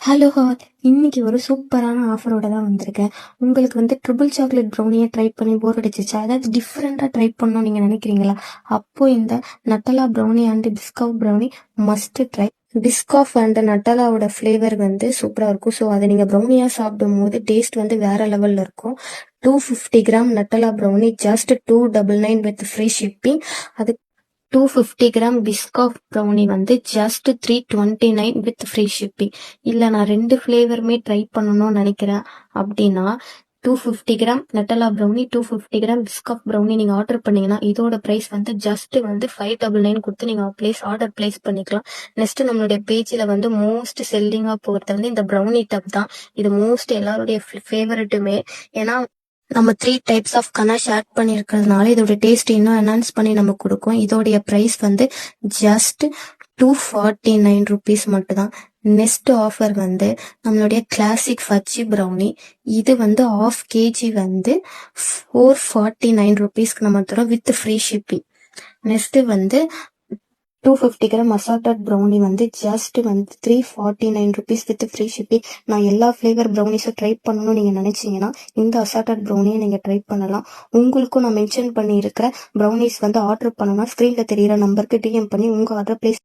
Hello hall இன்னைக்கு ஒரு சூப்பரான ஆஃபரோட தான் வந்திருக்கேன். உங்களுக்கு வந்து ட்ரிபிள் சாக்லேட் ப்ரௌனியை ட்ரை பண்ணி போர் அடிச்சிச்சா, அதாவது டிஃப்ரெண்ட்டாக ட்ரை பண்ணணும் நீங்கள் நினைக்கிறீங்களா? அப்போ இந்த Nutella brownie and Biscoff brownie must try. Biscoff and நட்டலாவோட ஃப்ளேவர் வந்து சூப்பராக இருக்கும். ஸோ அதை நீங்கள் ப்ரௌனியாக சாப்பிடும் போது டேஸ்ட் வந்து வேற லெவலில் இருக்கும். 250 gram Nutella brownie just 299 with free shipping. அது 250 கிராம் பிஸ்காஃப் ப்ரௌனி வந்து ஜஸ்ட் 329 வித் ஃப்ரீ ஷிப்பிங். இல்லை நான் 2 ஃப்ளேவருமே ட்ரை பண்ணணும்னு நினைக்கிறேன் அப்படின்னா 250 gram Nutella brownie 250 gram Biscoff brownie நீங்கள் ஆர்டர் பண்ணீங்கன்னா இதோட ப்ரைஸ் வந்து ஜஸ்ட் வந்து 599 கொடுத்து நீங்கள் ஆர்டர் பிளேஸ் பண்ணிக்கலாம். நெக்ஸ்ட் நம்மளுடைய பேஜில் வந்து மோஸ்ட் செல்லிங்காக போகிறது வந்து இந்த ப்ரௌனி டப் தான். இது மோஸ்ட் எல்லாருடைய ஃபேவரட்டுமே. ஏன்னா நம்ம 3 டைப்ஸ் ஆஃப் கனாஷ் ஆட் பண்ணியிருக்கிறதுனால இதோட டேஸ்ட் இன்னும் என்ஹான்ஸ் பண்ணி நமக்கு கொடுக்கும். இதோடைய ப்ரைஸ் வந்து ஜஸ்ட் 249 ருபீஸ் மட்டும் தான். நெக்ஸ்ட் ஆஃபர் வந்து நம்மளுடைய கிளாசிக் ஃபஜ்ஜி ப்ரௌனி. இது வந்து 1/2 kg வந்து 449 ருபீஸ்க்கு நம்ம தரோம் வித் ஃப்ரீ ஷிப்பிங். நெக்ஸ்ட் வந்து 250 கிராம் அசார்டட் ப்ரௌனி வந்து ஜஸ்ட் வந்து 349 ருபீஸ் வித் ஃப்ரீ ஷிப்பிங். நான் எல்லா ஃப்ளேவர் ப்ரௌனிஸும் ட்ரை பண்ணணும்னு நீங்கள் நினச்சிங்கன்னா இந்த அசார்டட் ப்ரௌனியை நீங்கள் ட்ரை பண்ணலாம். உங்களுக்கும் நான் மென்ஷன் பண்ணியிருக்கிற ப்ரௌனிஸ் வந்து ஆர்டர் பண்ணணும்னா ஸ்க்ரீனில் தெரியிற நம்பருக்கு டிஎம் பண்ணி உங்கள் ஆர்டர் பிளேஸ்